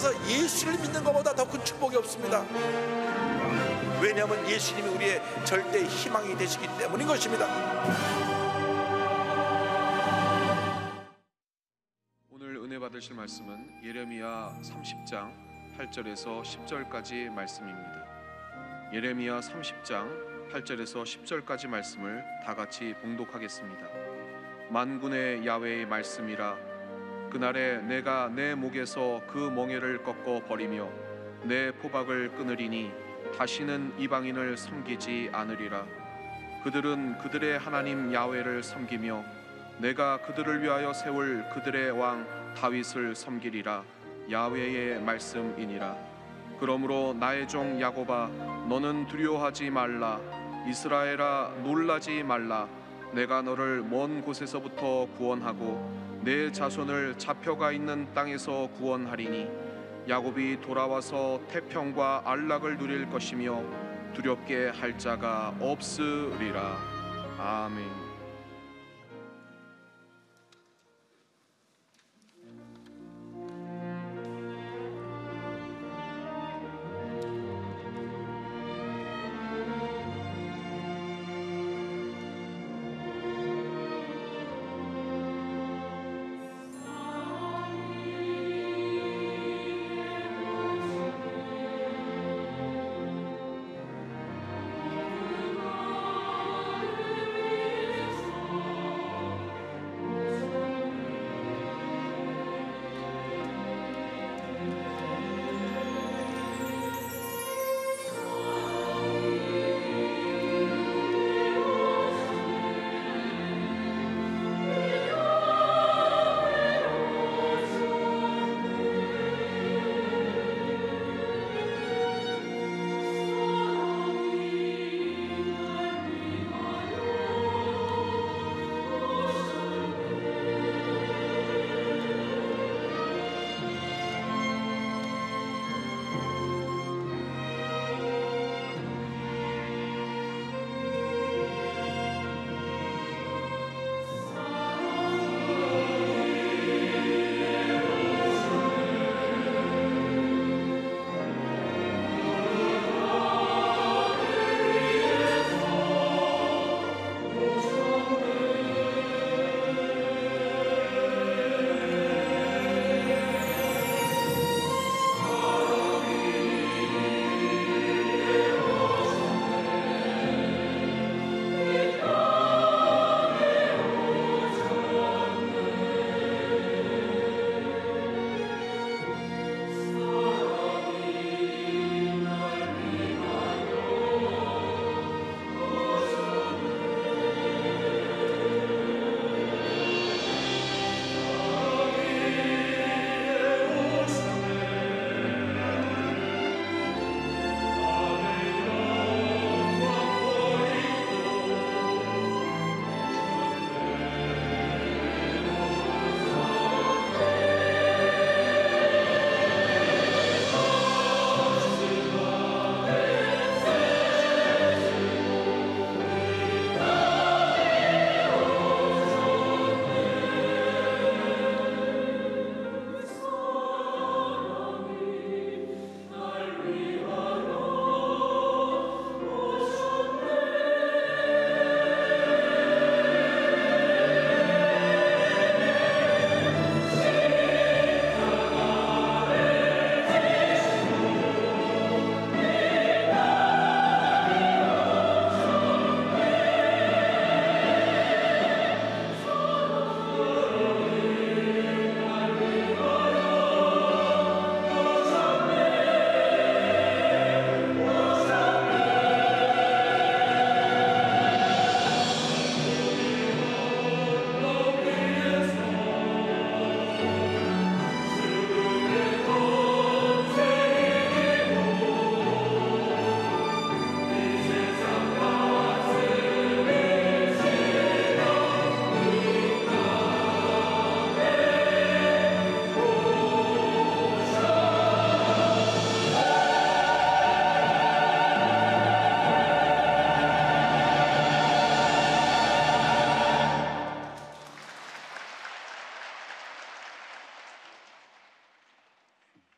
살아서 예수를 믿는 것보다 더 큰 축복이 없습니다. 왜냐하면 예수님이 우리의 절대 희망이 되시기 때문인 것입니다. 오늘 은혜 받으실 말씀은 예레미야 30장 8절에서 10절까지 말씀입니다. 예레미야 30장 8절에서 10절까지 말씀을 다 같이 봉독하겠습니다. 만군의 야훼의 말씀이라. 그날에 내가 내 목에서 그 멍에를 꺾어 버리며 내 포박을 끊으리니 다시는 이방인을 섬기지 않으리라. 그들은 그들의 하나님 야훼를 섬기며 내가 그들을 위하여 세울 그들의 왕 다윗을 섬기리라. 야훼의 말씀이니라. 그러므로 나의 종 야곱아, 너는 두려워하지 말라. 이스라엘아, 놀라지 말라. 내가 너를 먼 곳에서부터 구원하고 내 자손을 잡혀가 있는 땅에서 구원하리니 야곱이 돌아와서 태평과 안락을 누릴 것이며 두렵게 할 자가 없으리라. 아멘.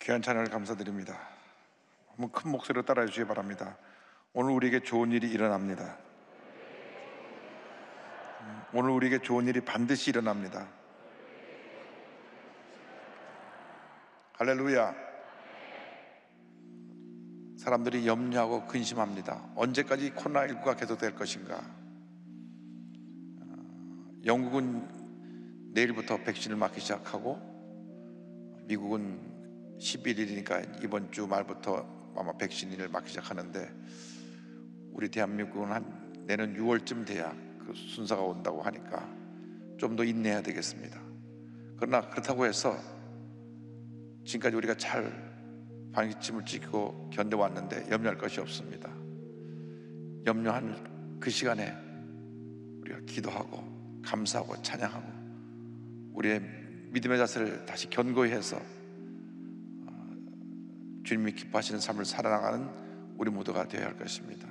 귀한 찬양을 감사드립니다. 한번 큰 목소리로 따라해 주시기 바랍니다. 오늘 우리에게 좋은 일이 일어납니다. 오늘 우리에게 좋은 일이 반드시 일어납니다. 할렐루야. 사람들이 염려하고 근심합니다. 언제까지 코로나19가 계속될 것인가? 영국은 내일부터 백신을 맞기 시작하고, 미국은 11일이니까 이번 주 말부터 아마 백신을 맞기 시작하는데, 우리 대한민국은 내년 6월쯤 돼야 그 순서가 온다고 하니까 좀 더 인내해야 되겠습니다. 그러나 그렇다고 해서 지금까지 우리가 잘 방역지침을 지키고 견뎌왔는데 염려할 것이 없습니다. 염려한 그 시간에 우리가 기도하고 감사하고 찬양하고 우리의 믿음의 자세를 다시 견고히 해서 주님이 기뻐하시는 삶을 살아나가는 우리 모두가 되어야 할 것입니다.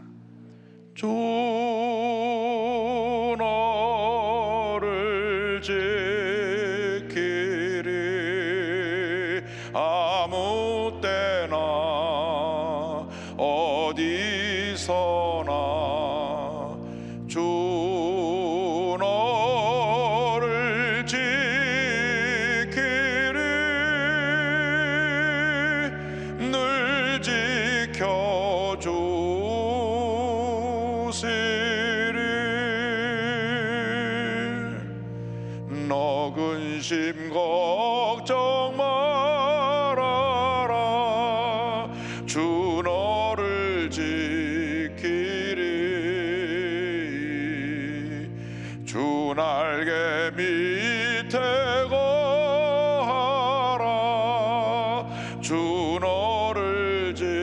주 너를 지키리 아무 때나 어디서나 주 너를 지키리 늘 지켜주시리 너 근심 걱정 말아라 주 너를 지키리 주 날개 밑에 거하라 주 너를 지키리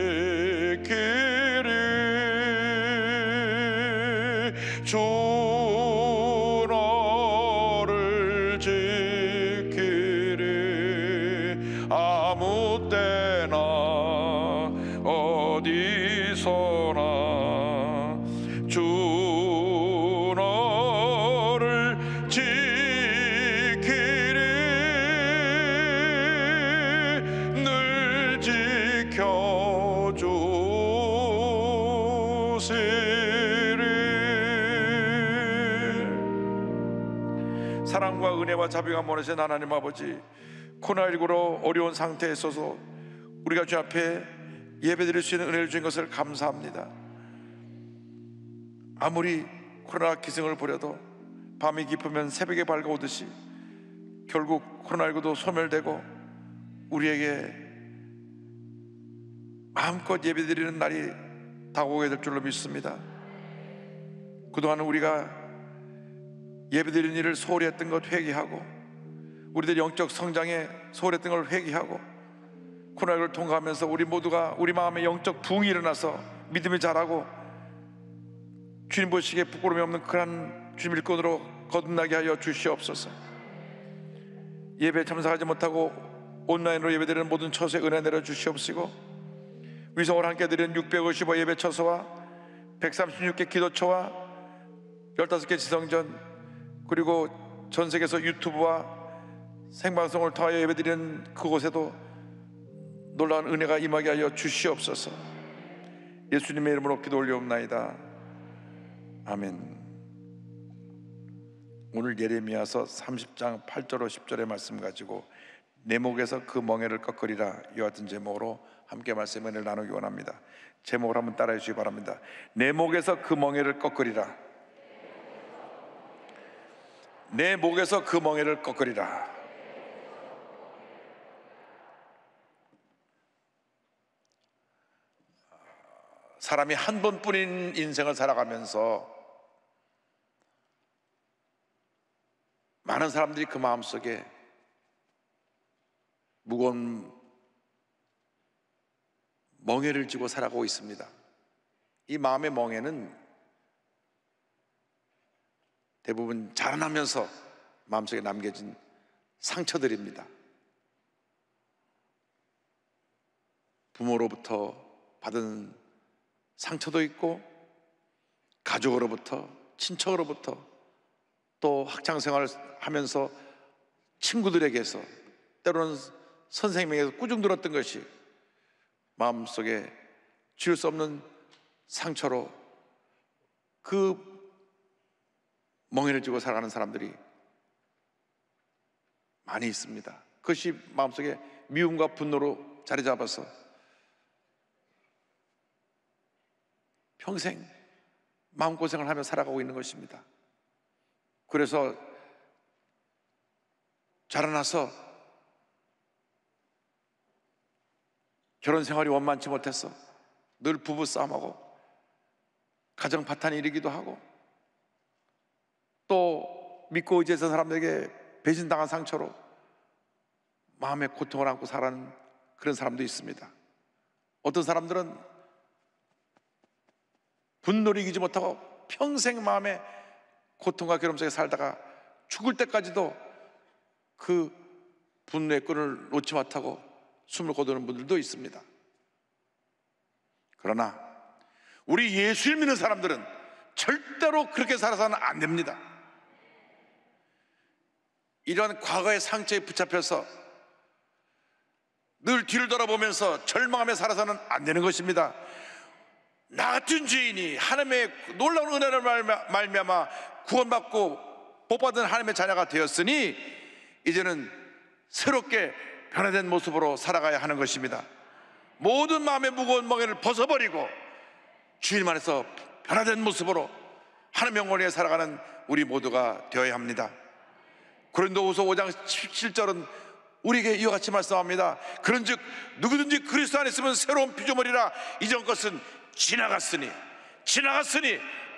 주 너를 지키리 아무 때나 어디서나 주 너를 지키리 늘 지켜주시리. 사랑과 은혜와 자비가 모르신 하나님 아버지, 코로나19로 어려운 상태에 있어서 우리가 주 앞에 예배드릴 수 있는 은혜를 주신 것을 감사합니다. 아무리 코로나 기승을 부려도 밤이 깊으면 새벽에 밝아오듯이 결국 코로나19도 소멸되고 우리에게 마음껏 예배드리는 날이 다가오게 될 줄로 믿습니다. 그동안 우리가 예배드리는 일을 소홀히 했던 것 회개하고 우리들 영적 성장에 소홀히 했던 걸 회개하고 코로나19를 통과하면서 우리 모두가 우리 마음에 영적 부흥이 일어나서 믿음이 자라고 주님 보시기에 부끄러움이 없는 그런 주님 일꾼으로 거듭나게 하여 주시옵소서. 예배에 참석하지 못하고 온라인으로 예배드리는 모든 처소에 은혜 내려 주시옵시고, 위성을 함께 드리는 655 예배 처소와 136개 기도처와 15개 지성전, 그리고 전 세계에서 유튜브와 생방송을 통하여 예배드리는 그곳에도 놀라운 은혜가 임하게 하여 주시옵소서. 예수님의 이름으로 기도 올려옵나이다. 아멘. 오늘 예레미야서 30장 8절로 10절의 말씀 가지고 내 목에서 그 멍에를 꺾으리라, 이와 같은 제목으로 함께 말씀 은혜를 나누기 원합니다. 제목을 한번 따라해 주시기 바랍니다. 내 목에서 그 멍에를 꺾으리라. 내 목에서 그 멍에를 꺾으리라. 사람이 한 번뿐인 인생을 살아가면서 많은 사람들이 그 마음속에 무거운 멍에를 지고 살아가고 있습니다. 이 마음의 멍에는 대부분 자라나면서 마음속에 남겨진 상처들입니다. 부모로부터 받은 상처도 있고, 가족으로부터, 친척으로부터, 또 학창생활을 하면서 친구들에게서, 때로는 선생님에게서 꾸중 들었던 것이 마음속에 지울 수 없는 상처로 그 멍에를 쥐고 살아가는 사람들이 많이 있습니다. 그것이 마음속에 미움과 분노로 자리 잡아서 평생 마음고생을 하며 살아가고 있는 것입니다. 그래서 자라나서 결혼 생활이 원만치 못해서 늘 부부싸움하고 가정 파탄이 일으기도 하고 또 믿고 의지해서 사람들에게 배신당한 상처로 마음의 고통을 안고 살아가는 그런 사람도 있습니다. 어떤 사람들은 분노를 이기지 못하고 평생 마음의 고통과 괴로움 속에 살다가 죽을 때까지도 그 분노의 끈을 놓지 못하고 숨을 거두는 분들도 있습니다. 그러나 우리 예수를 믿는 사람들은 절대로 그렇게 살아서는 안 됩니다. 이런 과거의 상처에 붙잡혀서 늘 뒤를 돌아보면서 절망하며 살아서는 안 되는 것입니다. 나 같은 죄인이 하나님의 놀라운 은혜를 말미암아 구원받고 복받은 하나님의 자녀가 되었으니 이제는 새롭게 변화된 모습으로 살아가야 하는 것입니다. 모든 마음의 무거운 멍에를 벗어버리고 주님 안에서 변화된 모습으로 하나님의 영원히 살아가는 우리 모두가 되어야 합니다. 고린도후서 5장 17절은 우리에게 이와 같이 말씀합니다. 그런즉 누구든지 그리스도 안에 있으면 새로운 피조물이라 이전 것은 지나갔으니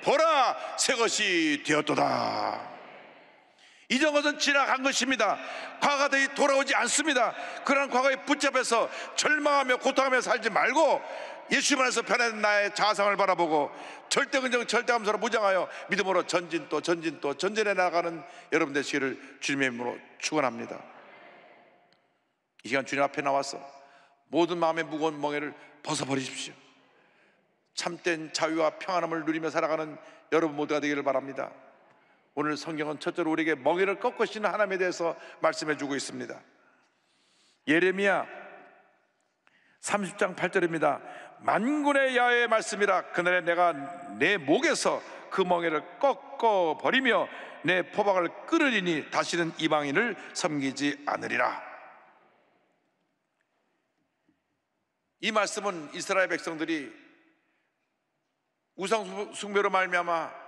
보라 새 것이 되었도다. 이전 것은 지나간 것입니다. 과거가 다시 돌아오지 않습니다. 그러한 과거에 붙잡혀서 절망하며 고통하며 살지 말고 예수 안에서 변화된 나의 자상을 바라보고 절대근정 절대감사로 무장하여 믿음으로 전진해 나가는 여러분 되시기를 주님의 이름으로 축원합니다. 이 시간 주님 앞에 나와서 모든 마음의 무거운 멍에를 벗어버리십시오. 참된 자유와 평안함을 누리며 살아가는 여러분 모두가 되기를 바랍니다. 오늘 성경은 첫째로 우리에게 멍에를 꺾으시는 하나님에 대해서 말씀해 주고 있습니다. 예레미야 30장 8절입니다. 만군의 야훼의 말씀이라 그날에 내가 내 목에서 그 멍에를 꺾어버리며 내 포박을 끊으리니 다시는 이방인을 섬기지 않으리라. 이 말씀은 이스라엘 백성들이 우상 숭배로 말미암아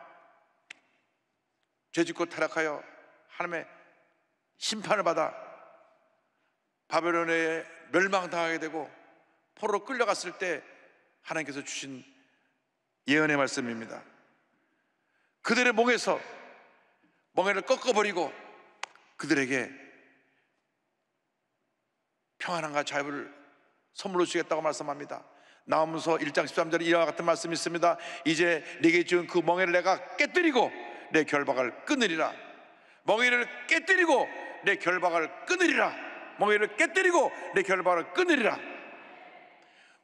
죄짓고 타락하여 하나님의 심판을 받아 바벨론에 멸망당하게 되고 포로로 끌려갔을 때 하나님께서 주신 예언의 말씀입니다. 그들의 목에서 멍에를 꺾어버리고 그들에게 평안함과 자유를 선물로 주겠다고 말씀합니다. 나홈서 1장 13절에 이와 같은 말씀이 있습니다. 이제 네게 지은 그 멍에를 내가 깨뜨리고 내 결박을 끊으리라. 멍에를 깨뜨리고 내 결박을 끊으리라. 멍에를 깨뜨리고 내 결박을 끊으리라.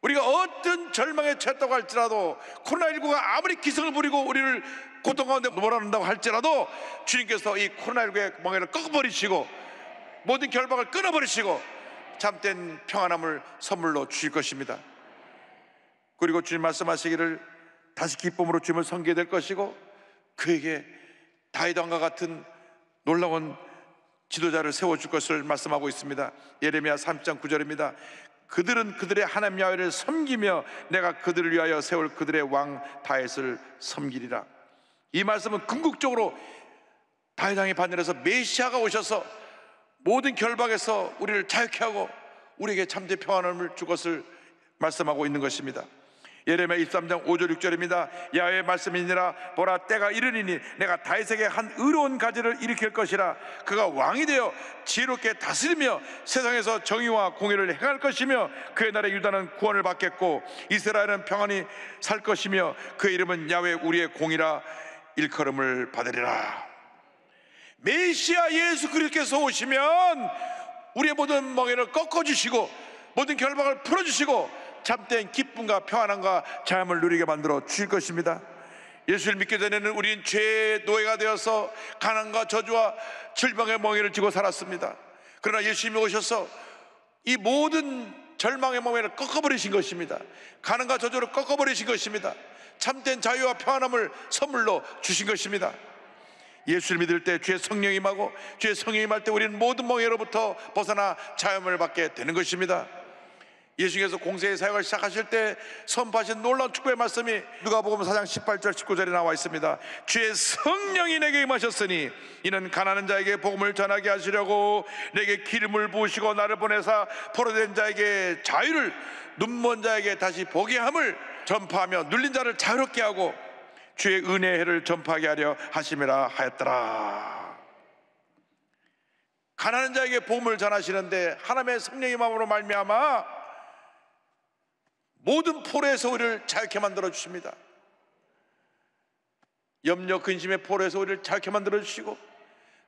우리가 어떤 절망에 처했다고 할지라도 코로나19가 아무리 기승을 부리고 우리를 고통 가운데 몰아넣는다고 할지라도 주님께서 이 코로나19의 멍에를 꺾어버리시고 모든 결박을 끊어버리시고 참된 평안함을 선물로 주실 것입니다. 그리고 주님 말씀하시기를 다시 기쁨으로 주님을 섬기게 될 것이고 그에게 다윗 왕과 같은 놀라운 지도자를 세워줄 것을 말씀하고 있습니다. 예레미야 3장 9절입니다. 그들은 그들의 하나님 야훼를 섬기며 내가 그들을 위하여 세울 그들의 왕 다윗을 섬기리라. 이 말씀은 궁극적으로 다윗 왕의 반열에서 메시아가 오셔서 모든 결박에서 우리를 자유케 하고 우리에게 참된 평안함을 줄 것을 말씀하고 있는 것입니다. 예레미야 23장 5절 6절입니다. 야훼의 말씀이니라 보라 때가 이르리니 내가 다윗에게 한 의로운 가지를 일으킬 것이라. 그가 왕이 되어 지혜롭게 다스리며 세상에서 정의와 공의를 행할 것이며 그의 나라 유다는 구원을 받겠고 이스라엘은 평안히 살 것이며 그의 이름은 야훼 우리의 공이라 일컬음을 받으리라. 메시아 예수 그리스도께서 오시면 우리의 모든 멍에를 꺾어주시고 모든 결박을 풀어주시고 참된 기쁨과 평안함과 자유함을 누리게 만들어 주실 것입니다. 예수를 믿기 전에는 우리는 죄의 노예가 되어서 가난과 저주와 질병의 멍에를 쥐고 살았습니다. 그러나 예수님이 오셔서 이 모든 절망의 몸을 꺾어버리신 것입니다. 가난과 저주를 꺾어버리신 것입니다. 참된 자유와 평안함을 선물로 주신 것입니다. 예수를 믿을 때 주의 성령이 임하고 주의 성령이 임할 때 우리는 모든 멍에로부터 벗어나 자유함을 받게 되는 것입니다. 예수께서 공생의 사역을 시작하실 때 선포하신 놀라운 축복의 말씀이 누가복음 4장 18절 19절에 나와 있습니다. 주의 성령이 내게 임하셨으니 이는 가난한 자에게 복음을 전하게 하시려고 내게 기름을 부으시고 나를 보내사 포로된 자에게 자유를, 눈먼 자에게 다시 보게 함을 전파하며 눌린 자를 자유롭게 하고 주의 은혜의 해를 전파하게 하려 하심이라 하였더라. 가난한 자에게 복음을 전하시는데 하나님의 성령의 마음으로 말미암아 모든 포로에서 우리를 자유케 만들어 주십니다. 염려 근심의 포로에서 우리를 자유케 만들어 주시고,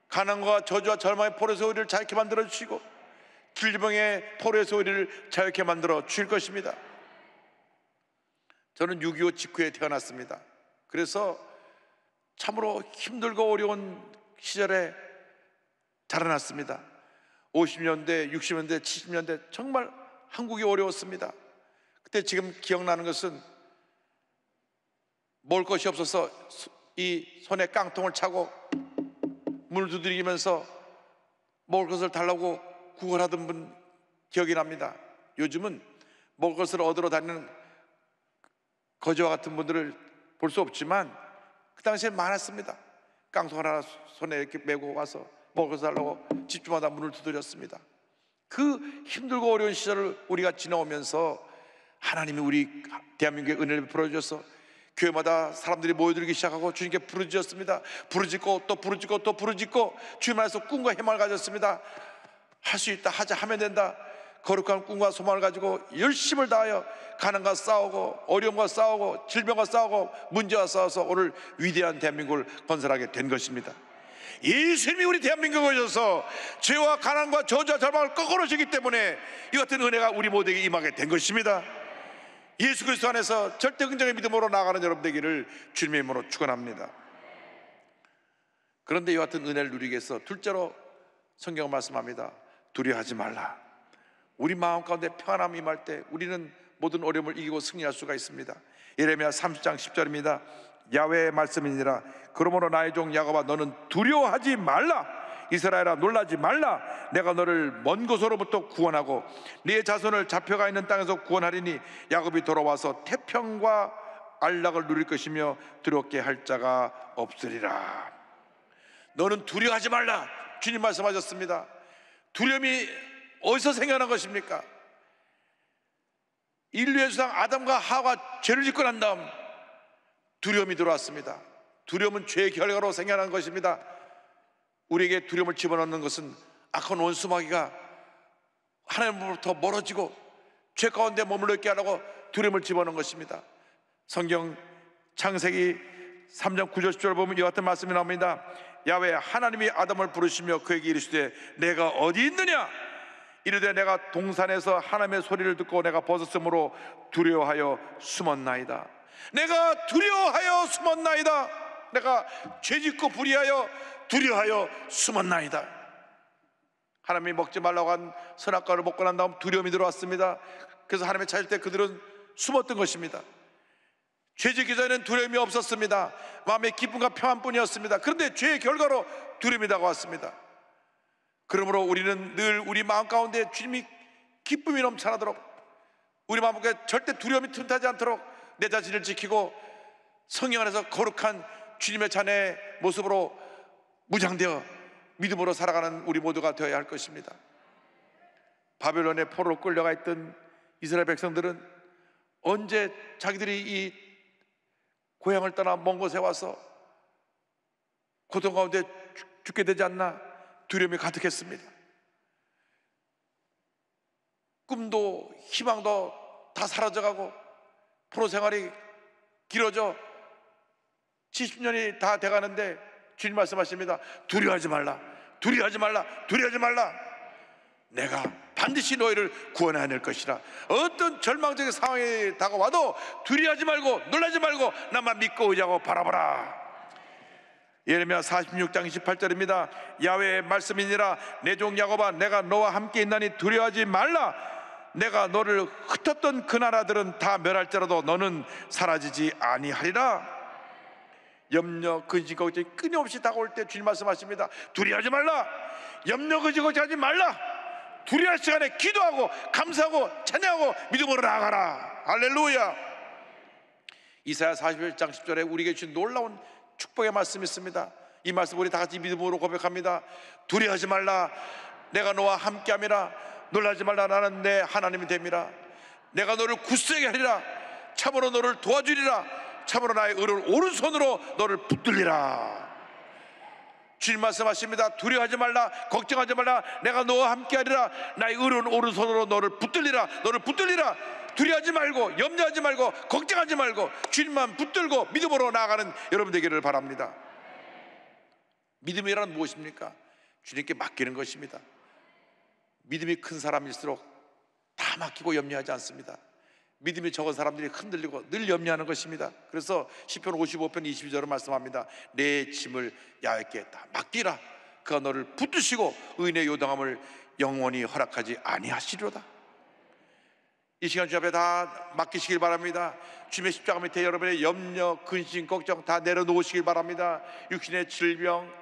가난과 저주와 절망의 포로에서 우리를 자유케 만들어 주시고, 질병의 포로에서 우리를 자유케 만들어 주실 것입니다. 저는 6.25 직후에 태어났습니다. 그래서 참으로 힘들고 어려운 시절에 자라났습니다. 50년대, 60년대, 70년대 정말 한국이 어려웠습니다. 그때 지금 기억나는 것은 먹을 것이 없어서 이 손에 깡통을 차고 문을 두드리면서 먹을 것을 달라고 구걸하던 분 기억이 납니다. 요즘은 먹을 것을 얻으러 다니는 거지와 같은 분들을 볼 수 없지만 그 당시에 많았습니다. 깡통을 하나 손에 이렇게 메고 와서 먹을 것을 달라고 집주마다 문을 두드렸습니다. 그 힘들고 어려운 시절을 우리가 지나오면서 하나님이 우리 대한민국에 은혜를 베풀어 주셔서 교회마다 사람들이 모여들기 시작하고 주님께 부르짖었습니다. 부르짖고 또 부르짖고 또 부르짖고 주님 안에서 꿈과 희망을 가졌습니다. 할 수 있다, 하면 된다. 거룩한 꿈과 소망을 가지고 열심을 다하여 가난과 싸우고 어려움과 싸우고 질병과 싸우고 문제와 싸워서 오늘 위대한 대한민국을 건설하게 된 것입니다. 예수님이 우리 대한민국에 오셔서 죄와 가난과 저주와 절망을 꺾어놓으시기 때문에 이 같은 은혜가 우리 모두에게 임하게 된 것입니다. 예수 그리스도 안에서 절대 긍정의 믿음으로 나아가는 여러분 되기를 주님의 이름으로 축원합니다. 그런데 이 같은 은혜를 누리기 위해서 둘째로 성경은 말씀합니다. 두려워하지 말라. 우리 마음 가운데 평안함이 임할 때 우리는 모든 어려움을 이기고 승리할 수가 있습니다. 예레미야 30장 10절입니다. 야훼의 말씀이니라. 그러므로 나의 종 야곱아 너는 두려워하지 말라. 이스라엘아 놀라지 말라. 내가 너를 먼 곳으로부터 구원하고 네 자손을 잡혀가 있는 땅에서 구원하리니 야곱이 돌아와서 태평과 안락을 누릴 것이며 두렵게 할 자가 없으리라. 너는 두려워하지 말라. 주님 말씀하셨습니다. 두려움이 어디서 생겨난 것입니까? 인류의 조상 아담과 하와가 죄를 짓고 난 다음 두려움이 들어왔습니다. 두려움은 죄의 결과로 생겨난 것입니다. 우리에게 두려움을 집어넣는 것은 악한 원수 마귀가 하나님으로부터 멀어지고 죄 가운데 머물러 있게 하려고 두려움을 집어넣는 것입니다. 성경 창세기 3장 9절 10절 보면 이와 같은 말씀이 나옵니다. 야훼 하나님이 아담을 부르시며 그에게 이르시되 내가 어디 있느냐? 이르되 내가 동산에서 하나님의 소리를 듣고 내가 벗었으므로 두려워하여 숨었나이다. 내가 두려워하여 숨었나이다. 내가 죄짓고 불의하여 두려워하여 숨었나이다. 하나님이 먹지 말라고 한 선악과를 먹고 난 다음 두려움이 들어왔습니다. 그래서 하나님을 찾을 때 그들은 숨었던 것입니다. 죄짓기 전에는 두려움이 없었습니다. 마음의 기쁨과 평안뿐이었습니다. 그런데 죄의 결과로 두려움이 다가왔습니다. 그러므로 우리는 늘 우리 마음 가운데 주님이 기쁨이 넘쳐나도록, 우리 마음 가운데 절대 두려움이 틈타지 않도록 내 자신을 지키고 성령 안에서 거룩한 주님의 자녀의 모습으로 무장되어 믿음으로 살아가는 우리 모두가 되어야 할 것입니다. 바벨론의 포로로 끌려가 있던 이스라엘 백성들은 언제 자기들이 이 고향을 떠나 먼 곳에 와서 고통 가운데 죽게 되지 않나 두려움이 가득했습니다. 꿈도 희망도 다 사라져가고 포로 생활이 길어져 70년이 다 돼가는데 주님 말씀하십니다. 두려워하지 말라. 두려워하지 말라. 두려워하지 말라. 내가 반드시 너희를 구원해낼 것이라. 어떤 절망적인 상황이 다가와도 두려워하지 말고 놀라지 말고 나만 믿고 의지하고 바라보라. 예레미야 46장 28절입니다. 야훼의 말씀이니라. 내 종 야곱아, 내가 너와 함께 있나니 두려워하지 말라. 내가 너를 흩었던 그 나라들은 다 멸할지라도 너는 사라지지 아니하리라. 염려, 근심, 걱정이 끊임없이 다가올 때 주님 말씀하십니다. 두려워하지 말라. 염려, 근심, 걱정하지 말라. 두려워할 시간에 기도하고 감사하고 찬양하고 믿음으로 나아가라. 할렐루야. 이사야 41장 10절에 우리에게 주신 놀라운 축복의 말씀이 있습니다. 이 말씀 우리 다 같이 믿음으로 고백합니다. 두려워하지 말라. 내가 너와 함께함이라. 놀라지 말라. 나는 내 하나님이 됨이라. 내가 너를 굳세게 하리라. 참으로 너를 도와주리라. 참으로 나의 의를 오른손으로 너를 붙들리라. 주님 말씀하십니다. 두려워하지 말라. 걱정하지 말라. 내가 너와 함께하리라. 나의 의로운 오른손으로 너를 붙들리라. 너를 붙들리라. 두려워하지 말고 염려하지 말고 걱정하지 말고 주님만 붙들고 믿음으로 나아가는 여러분 되기를 바랍니다. 믿음이란 무엇입니까? 주님께 맡기는 것입니다. 믿음이 큰 사람일수록 다 맡기고 염려하지 않습니다. 믿음이 적은 사람들이 흔들리고 늘 염려하는 것입니다. 그래서 시편 55편 22절을 말씀합니다. 내 짐을 야훼께 다 맡기라. 그가 너를 붙드시고 의인의 요동함을 영원히 허락하지 아니하시리로다. 이 시간 주 앞에 다 맡기시길 바랍니다. 주님의 십자가 밑에 여러분의 염려, 근심, 걱정 다 내려놓으시길 바랍니다. 육신의 질병,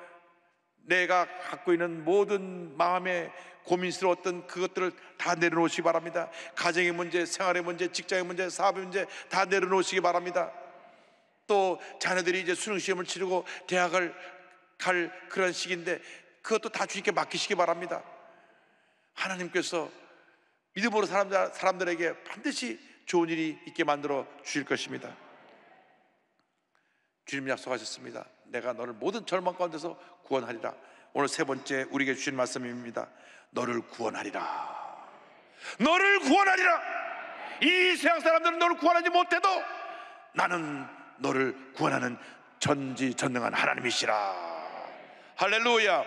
내가 갖고 있는 모든 마음의 고민스러웠던 그것들을 다 내려놓으시기 바랍니다. 가정의 문제, 생활의 문제, 직장의 문제, 사업의 문제 다 내려놓으시기 바랍니다. 또 자녀들이 이제 수능시험을 치르고 대학을 갈 그런 시기인데 그것도 다 주님께 맡기시기 바랍니다. 하나님께서 믿음으로 사람들에게 반드시 좋은 일이 있게 만들어 주실 것입니다. 주님 약속하셨습니다. 내가 너를 모든 절망 가운데서 구원하리라. 오늘 세 번째 우리에게 주신 말씀입니다. 너를 구원하리라. 너를 구원하리라. 이 세상 사람들은 너를 구원하지 못해도 나는 너를 구원하는 전지전능한 하나님이시라. 할렐루야.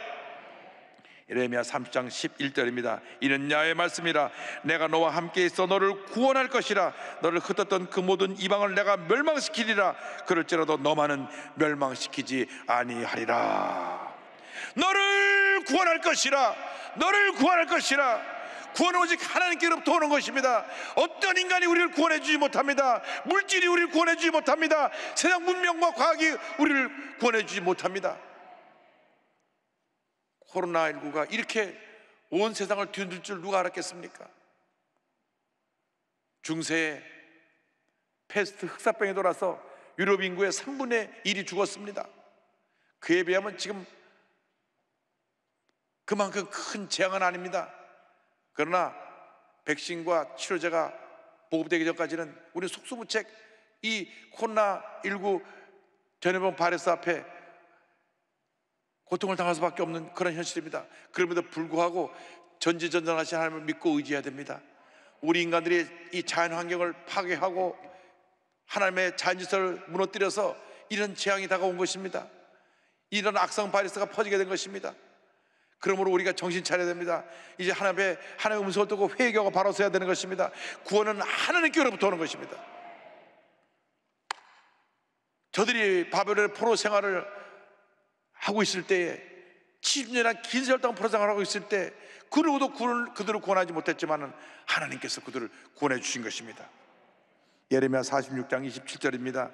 예레미야 30장 11절입니다. 이는 야훼의 말씀이라. 내가 너와 함께 있어 너를 구원할 것이라. 너를 흩었던 그 모든 이방을 내가 멸망시키리라. 그럴지라도 너만은 멸망시키지 아니하리라. 너를 구원할 것이라. 너를 구원할 것이라. 구원은 오직 하나님께로부터 오는 것입니다. 어떤 인간이 우리를 구원해 주지 못합니다. 물질이 우리를 구원해 주지 못합니다. 세상 문명과 과학이 우리를 구원해 주지 못합니다. 코로나19가 이렇게 온 세상을 뒤흔들 줄 누가 알았겠습니까? 중세에 패스트 흑사병이 돌아서 유럽 인구의 3분의 1이 죽었습니다. 그에 비하면 지금 그만큼 큰 재앙은 아닙니다. 그러나 백신과 치료제가 보급되기 전까지는 우리 속수무책 이 코로나19 전염병 바이러스 앞에 고통을 당할 수밖에 없는 그런 현실입니다. 그럼에도 불구하고 전지전능하신 하나님을 믿고 의지해야 됩니다. 우리 인간들이 이 자연환경을 파괴하고 하나님의 자연질서를 무너뜨려서 이런 재앙이 다가온 것입니다. 이런 악성 바이러스가 퍼지게 된 것입니다. 그러므로 우리가 정신 차려야 됩니다. 이제 하나님의 음성을 듣고 회개하고 바로 서야 되는 것입니다. 구원은 하나님께로부터 오는 것입니다. 저들이 바벨론의 포로 생활을 하고 있을 때에 70년이나 긴 세월 동안 포로 생활을 하고 있을 때 그 누구도 그들을 구원하지 못했지만 하나님께서 그들을 구원해 주신 것입니다. 예레미야 46장 27절입니다.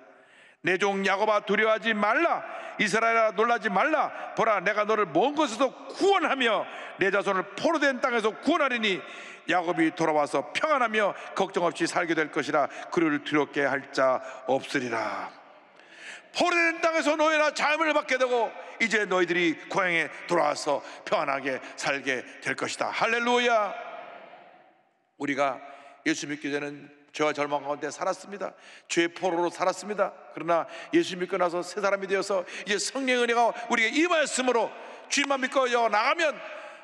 내 종 야곱아 두려워하지 말라. 이스라엘아 놀라지 말라. 보라 내가 너를 먼 곳에서 구원하며 내 자손을 포로된 땅에서 구원하리니 야곱이 돌아와서 평안하며 걱정 없이 살게 될 것이라. 그를 두렵게 할 자 없으리라. 포로된 땅에서 너희나 자임을 받게 되고 이제 너희들이 고향에 돌아와서 평안하게 살게 될 것이다. 할렐루야. 우리가 예수 믿기 전에는 죄와 절망 가운데 살았습니다. 죄의 포로로 살았습니다. 그러나 예수 믿고 나서 새 사람이 되어서 이제 성령의 은혜가 우리에게 임하였으므로 주님만 믿고 나가면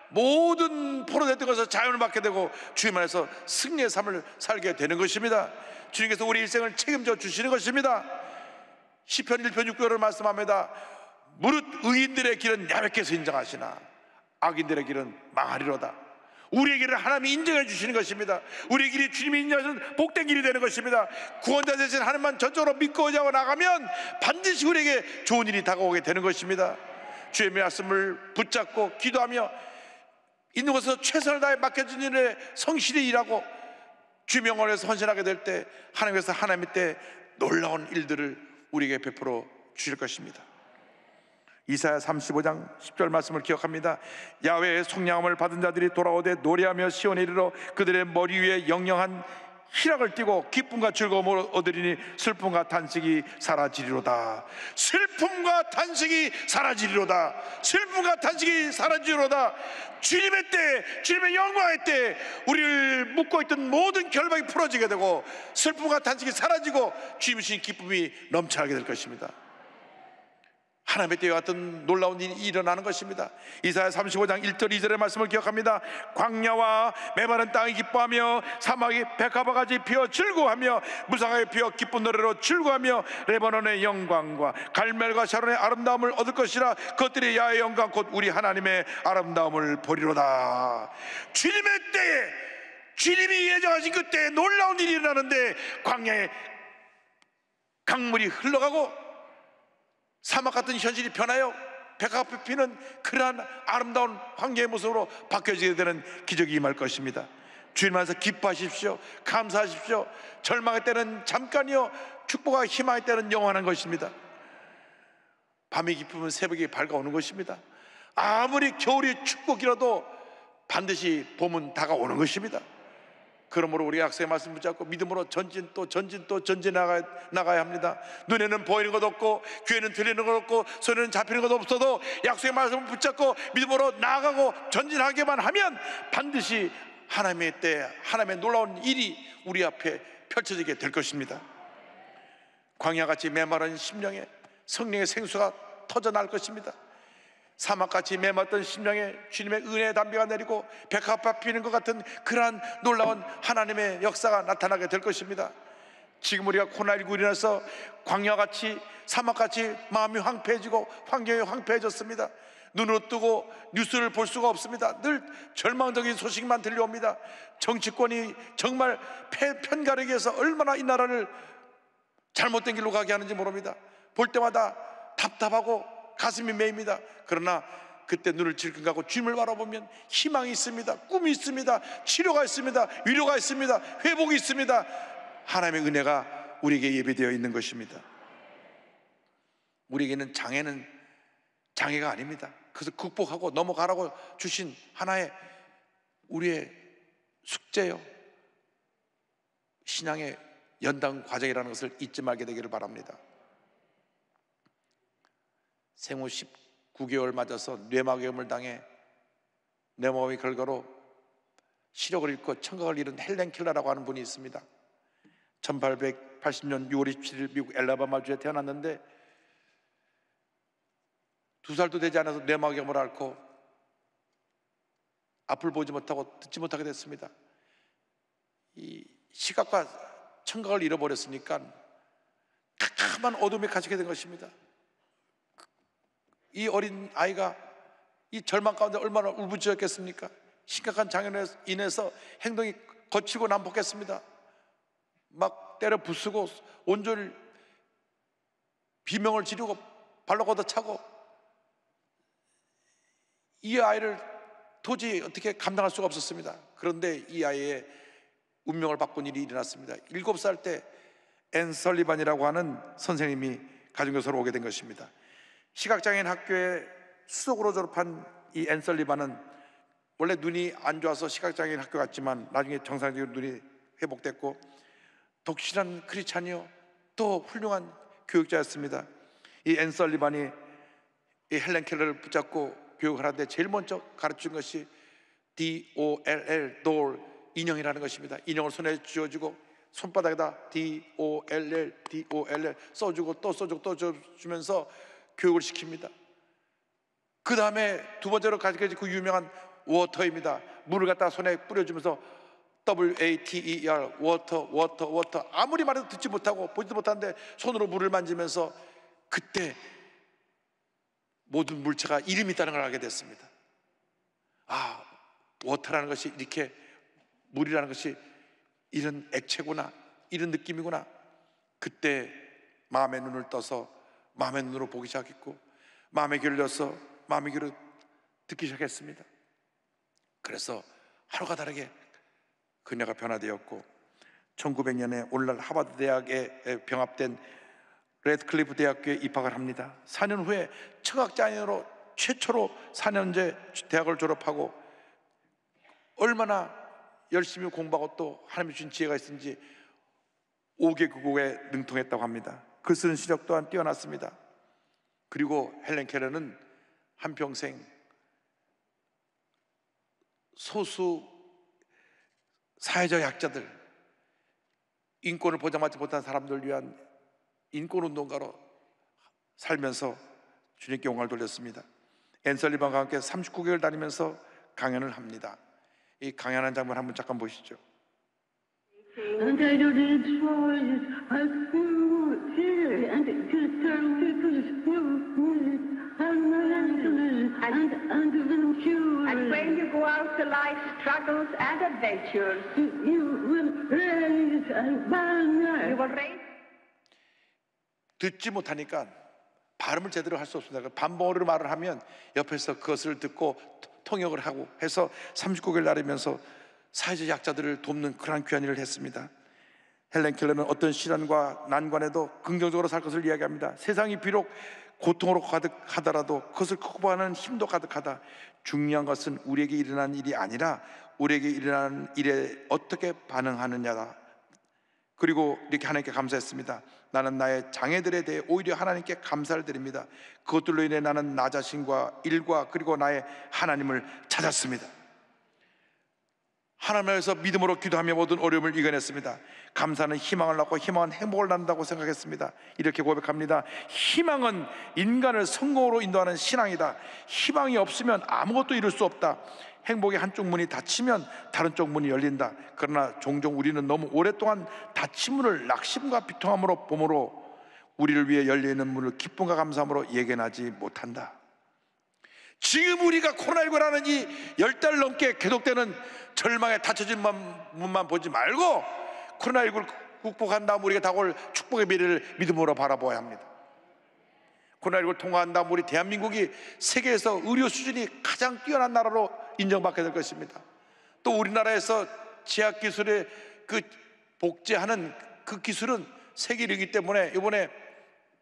모든 포로됐던 것에서 자유를 받게 되고 주님 안에서 승리의 삶을 살게 되는 것입니다. 주님께서 우리 일생을 책임져 주시는 것입니다. 시편 1편 6절을 말씀합니다. 무릇 의인들의 길은 야훼께서 인정하시나 악인들의 길은 망하리로다. 우리의 길을 하나님이 인정해 주시는 것입니다. 우리의 길이 주님이 인정하시는 복된 길이 되는 것입니다. 구원자 되신 하나님만 전적으로 믿고 의지하고 나가면 반드시 우리에게 좋은 일이 다가오게 되는 것입니다. 주의 말씀을 붙잡고 기도하며 있는 곳에서 최선을 다해 맡겨진 일에 성실히 일하고 주 명령에서 헌신하게 될 때 하나님께서 하나님의 때 놀라운 일들을 우리에게 베풀어 주실 것입니다. 이사야 35장 10절 말씀을 기억합니다. 야훼의 속량함을 받은 자들이 돌아오되 노래하며 시온에 이르러 그들의 머리 위에 영영한 희락을 띠고 기쁨과 즐거움을 얻으리니 슬픔과 단식이 사라지리로다. 슬픔과 단식이 사라지리로다. 슬픔과 단식이 사라지리로다. 주님의 때, 주님의 영광의 때 우리를 묶고 있던 모든 결박이 풀어지게 되고 슬픔과 단식이 사라지고 주님이 주신 기쁨이 넘쳐나게 될 것입니다. 하나님의 때와 같은 놀라운 일이 일어나는 것입니다. 이사야 35장 1절 2절의 말씀을 기억합니다. 광야와 메마른 땅이 기뻐하며 사막이 백합화같이 피어 즐거워하며 무성하게 피어 기쁜 노래로 즐거워하며 레바논의 영광과 갈멜과 샤론의 아름다움을 얻을 것이라. 그것들이 야훼의 영광 곧 우리 하나님의 아름다움을 보리로다. 주님의 때에, 주님이 예정하신 그때에 놀라운 일이 일어나는데 광야에 강물이 흘러가고 사막 같은 현실이 변하여 백합이 피는 그러한 아름다운 황제의 모습으로 바뀌어지게 되는 기적이 임할 것입니다. 주님 안에서 기뻐하십시오. 감사하십시오. 절망의 때는 잠깐이요 축복과 희망의 때는 영원한 것입니다. 밤이 깊으면 새벽이 밝아오는 것입니다. 아무리 겨울이 축복이라도 반드시 봄은 다가오는 것입니다. 그러므로 우리 약속의 말씀 붙잡고 믿음으로 전진 또 전진 또 전진 나가야 합니다. 눈에는 보이는 것 없고 귀에는 들리는 것 없고 손에는 잡히는 것 없어도 약속의 말씀을 붙잡고 믿음으로 나아가고 전진하기만 하면 반드시 하나님의 때 하나님의 놀라운 일이 우리 앞에 펼쳐지게 될 것입니다. 광야같이 메마른 심령에 성령의 생수가 터져날 것입니다. 사막같이 메마른 심령에 주님의 은혜의 담비가 내리고 백합화 피는 것 같은 그러한 놀라운 하나님의 역사가 나타나게 될 것입니다. 지금 우리가 코로나19로 인해서 광야같이 사막같이 마음이 황폐해지고 환경이 황폐해졌습니다. 눈으로 뜨고 뉴스를 볼 수가 없습니다. 늘 절망적인 소식만 들려옵니다. 정치권이 정말 편가르기 위해서 얼마나 이 나라를 잘못된 길로 가게 하는지 모릅니다. 볼 때마다 답답하고 가슴이 메입니다. 그러나 그때 눈을 질끈 감고 주님을 바라보면 희망이 있습니다. 꿈이 있습니다. 치료가 있습니다. 위로가 있습니다. 회복이 있습니다. 하나님의 은혜가 우리에게 예비되어 있는 것입니다. 우리에게는 장애가 아닙니다. 그래서 극복하고 넘어가라고 주신 하나의 우리의 숙제요, 신앙의 연단 과정이라는 것을 잊지 말게 되기를 바랍니다. 생후 19개월 맞아서 뇌막염을 당해 뇌막염의 결과로 시력을 잃고 청각을 잃은 헬렌 켈러라고 하는 분이 있습니다. 1880년 6월 27일 미국 엘라바마주에 태어났는데 2살도 되지 않아서 뇌막염을 앓고 앞을 보지 못하고 듣지 못하게 됐습니다. 이 시각과 청각을 잃어버렸으니까 캄캄한 어둠에 갇히게 된 것입니다. 이 어린 아이가 이 절망 가운데 얼마나 울부짖었겠습니까? 심각한 장애로 인해서 행동이 거치고 난폭했습니다. 막 때려 부수고 온종일 비명을 지르고 발로 걷어차고 이 아이를 도저히 어떻게 감당할 수가 없었습니다. 그런데 이 아이의 운명을 바꾼 일이 일어났습니다. 7살 때 앤 설리반이라고 하는 선생님이 가정교사로 오게 된 것입니다. 시각장애인 학교에 수석으로 졸업한 이 앤 설리반은 원래 눈이 안 좋아서 시각장애인 학교 갔지만 나중에 정상적으로 눈이 회복됐고 독실한 크리스찬이요 또 훌륭한 교육자였습니다. 이 앤 설리반이 이 헬렌 켈러를 붙잡고 교육을 하는데 제일 먼저 가르친 것이 DOLL, 돌, 인형이라는 것입니다. 인형을 손에 쥐어주고 손바닥에다 DOLL 써주고 또 써주고 또 써주면서 교육을 시킵니다. 그 다음에 두 번째로 가르쳐진 그 유명한 워터입니다. 물을 갖다 손에 뿌려주면서 WATER, 워터 아무리 말해도 듣지 못하고 보지도 못하는데 손으로 물을 만지면서 그때 모든 물체가 이름이 있다는 걸 알게 됐습니다. 아, 워터라는 것이 이렇게, 물이라는 것이 이런 액체구나, 이런 느낌이구나. 그때 마음의 눈을 떠서 마음의 눈으로 보기 시작했고, 마음의 귀를 열어서 마음의 귀로 듣기 시작했습니다. 그래서 하루가 다르게 그녀가 변화되었고, 1900년에 오늘날 하버드 대학에 병합된 레드클리프 대학교에 입학을 합니다. 4년 후에 청학장애로 최초로 4년제 대학을 졸업하고, 얼마나 열심히 공부하고 또 하나님이 주신 지혜가 있은지 5개국어에 능통했다고 합니다. 글 쓰는 실력 또한 뛰어났습니다. 그리고 헬렌 켈러는 한평생 소수 사회적 약자들, 인권을 보장받지 못한 사람들을 위한 인권운동가로 살면서 주님께 영광을 돌렸습니다. 앤 설리반과 함께 39개월 다니면서 강연을 합니다. 이 강연한 장면 한번 잠깐 보시죠. And I don't enjoy it. I feel here and just tell people and little children. And when you go out to life's struggles and adventures, You will raise a banner. you will raise 듣지 못하니까 발음을 제대로 할 수 없습니다. 반복으로 말을 하면 옆에서 그것을 듣고 통역을 하고 해서 39개월 나르면서 사회적 약자들을 돕는 그러한 귀한 일을 했습니다. 헬렌 켈러는 어떤 시련과 난관에도 긍정적으로 살 것을 이야기합니다. 세상이 비록 고통으로 가득하더라도 그것을 극복하는 힘도 가득하다. 중요한 것은 우리에게 일어난 일이 아니라 우리에게 일어나는 일에 어떻게 반응하느냐다. 그리고 이렇게 하나님께 감사했습니다. 나는 나의 장애들에 대해 오히려 하나님께 감사를 드립니다. 그것들로 인해 나는 나 자신과 일과 그리고 나의 하나님을 찾았습니다. 하나님에서 믿음으로 기도하며 모든 어려움을 이겨냈습니다. 감사는 희망을 낳고 희망은 행복을 낳는다고 생각했습니다. 이렇게 고백합니다. 희망은 인간을 성공으로 인도하는 신앙이다. 희망이 없으면 아무것도 이룰 수 없다. 행복의 한쪽 문이 닫히면 다른 쪽 문이 열린다. 그러나 종종 우리는 너무 오랫동안 닫힌 문을 낙심과 비통함으로 봄으로 우리를 위해 열려있는 문을 기쁨과 감사함으로 예견하지 못한다. 지금 우리가 코로나19라는 이 10달 넘게 계속되는 절망에 닫혀진 문만 보지 말고 코로나19를 극복한 다음 우리가 다가올 축복의 미래를 믿음으로 바라보아야 합니다. 코로나19를 통과한 다음 우리 대한민국이 세계에서 의료 수준이 가장 뛰어난 나라로 인정받게 될 것입니다. 또 우리나라에서 제약기술의 그 복제하는 그 기술은 세계 1위이기 때문에 이번에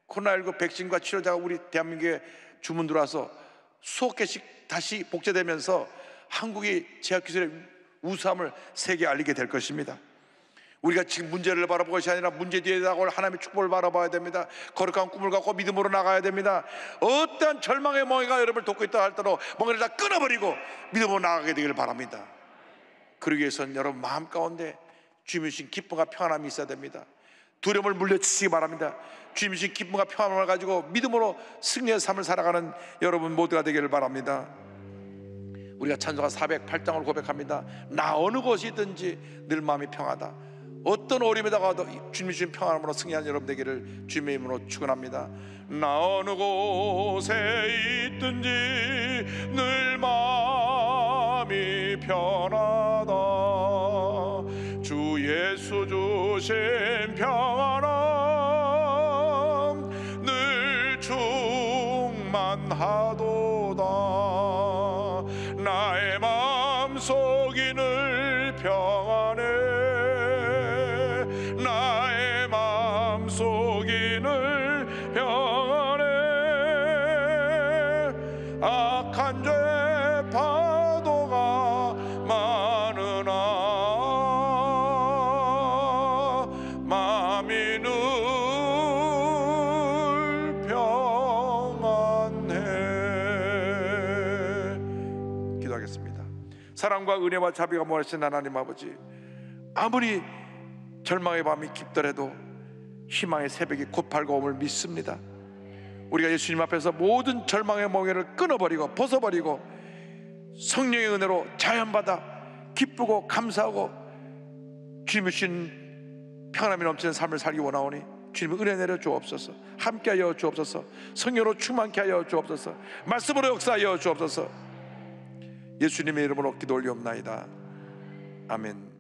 코로나19 백신과 치료자가 우리 대한민국에 주문 들어와서 수억 개씩 다시 복제되면서 한국이 제약기술의 우수함을 세계에 알리게 될 것입니다. 우리가 지금 문제를 바라보는 것이 아니라 문제 뒤에 다가올 하나님의 축복을 바라봐야 됩니다. 거룩한 꿈을 갖고 믿음으로 나가야 됩니다. 어떠한 절망의 멍에가 여러분을 돕고 있다 할지라도 멍에를 다 끊어버리고 믿음으로 나가게 되기를 바랍니다. 그러기 위해서는 여러분 마음 가운데 주님이 주신 기쁨과 평안함이 있어야 됩니다. 두려움을 물려주시기 바랍니다. 주님이 주신 기쁨과 평안함을 가지고 믿음으로 승리의 삶을 살아가는 여러분 모두가 되기를 바랍니다. 우리가 찬송가 408장을 고백합니다. 나 어느 곳이든지 늘 마음이 평하다. 어떤 어려움이 다가와도 주님이 주신 평안함으로 승리하는 여러분 되기를 주님의 이름으로 축원합니다. 나 어느 곳에 있든지 늘 마음이 편하다. 주 예수 주신 평안함 늘 충만하도다. 나의 마음속이 늘 평안해. 나의 마음속이 늘 평안해. 악한 죄 파도가 많으나 마음이 늘 평안해. 기도하겠습니다. 사랑과 은혜와 자비가 모아주신 하나님 아버지, 아무리 절망의 밤이 깊더라도 희망의 새벽이 곧 밝아옴을 믿습니다. 우리가 예수님 앞에서 모든 절망의 멍에를 끊어버리고 벗어버리고 성령의 은혜로 자연받아 기쁘고 감사하고 주님이 주신 평안함이 넘치는 삶을 살기 원하오니 주님의 은혜 내려 주옵소서. 함께하여 주옵소서. 성령으로 충만케 하여 주옵소서. 말씀으로 역사하여 주옵소서. 예수님의 이름으로 기도 올리옵나이다. 아멘.